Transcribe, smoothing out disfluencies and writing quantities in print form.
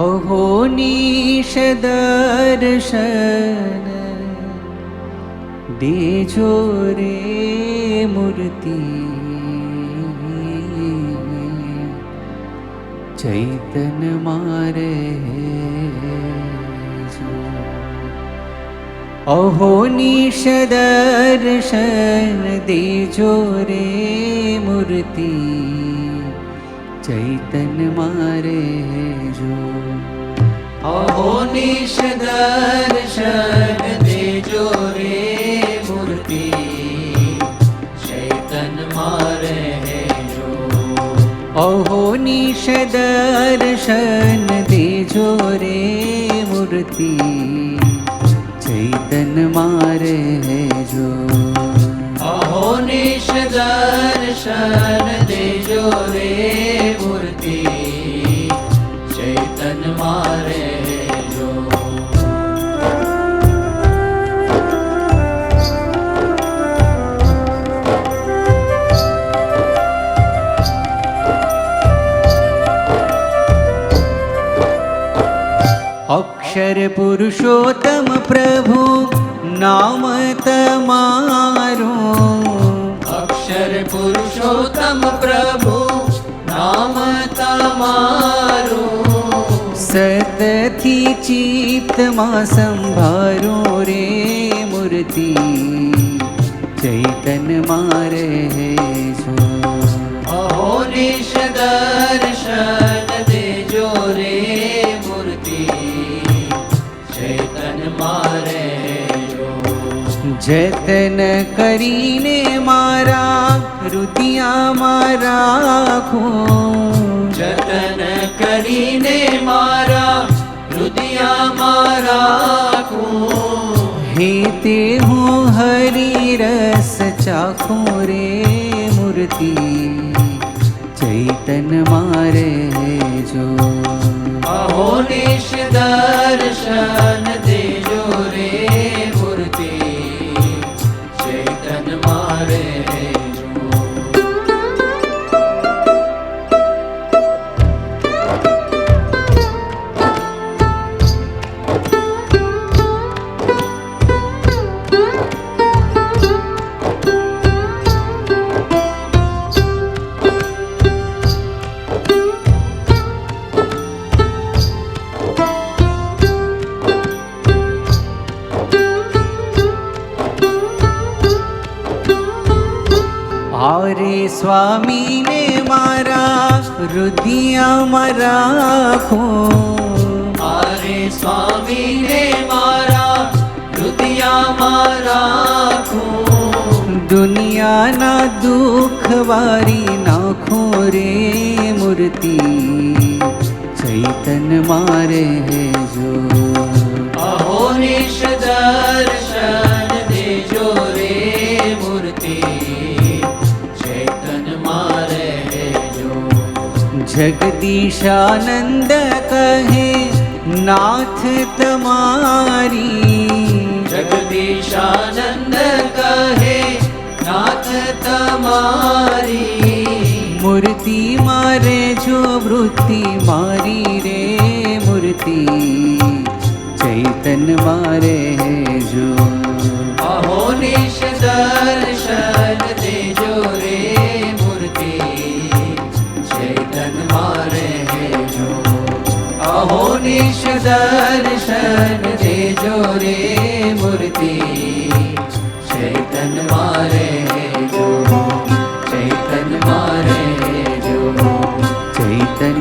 અહોનિશ દર્શન દેજો રે મૂર્તિ, ચૈતન મારે અહોનિશ દર્શન દેજો રે મૂર્તિ, ચૈતન મારે જો. અહોનિશ દર્શન દેજો રે મૂર્તિ, ચૈતન મારે જો. અહોનિશ દર્શન દેજો રે મૂર્તિ, ચૈતન મારે જો. અહોનિશ દર્શન દેજો રે મૂર્તિ, ચૈતન મારે જો. અક્ષર પુરુષોત્તમ પ્રભુ નામ તમારું, અક્ષર પુરુષોત્તમ પ્રભુ નામ તમારું, સતથી ચિત્તમાં સંભારો રે મૂર્તિ, ચૈતન મારે જો. અહોનિશ દર્શન દેજો રે મૂર્તિ, ચૈતન મારે જો. જતન કરીને મારા હૃદયમાં રાખો, જતન કરીને મારા હૃદયમાં રાખું, હે તે હું હરિ રસ ચાખું રે મૂર્તિ, ચૈતન મારે જો. અહોનિશ દર્શન દેજો રે મૂર્તિ, ચૈતન મારે જો. આરે સ્વામીને મારા હૃદયમાં રાખો, આરે સ્વામીને મારા હૃદયમાં રાખું, દુનિયાના દુઃખ વારી નાખો રે મૂર્તિ, ચૈતન મારે જો. અહોનિશ દર્શન દેજો રે મૂર્તિ, ચૈતન મારે જો. જગદીશાનંદ કહે નાથ તમારી, જગદીશાનંદ કહે નાથ તમારી, મૂર્તિ મારે જો વૃત્તિ મારી રે મૂર્તિ, ચૈતન મારે જો. અહોનિશ દર્શન દેજો રે મૂર્તિ, ચૈતન મારે જો. અહોનિશ દર્શન દેજો રે મૂર્તિ, ચૈતન મારે જો. ચૈતન મારે જો. ચૈતન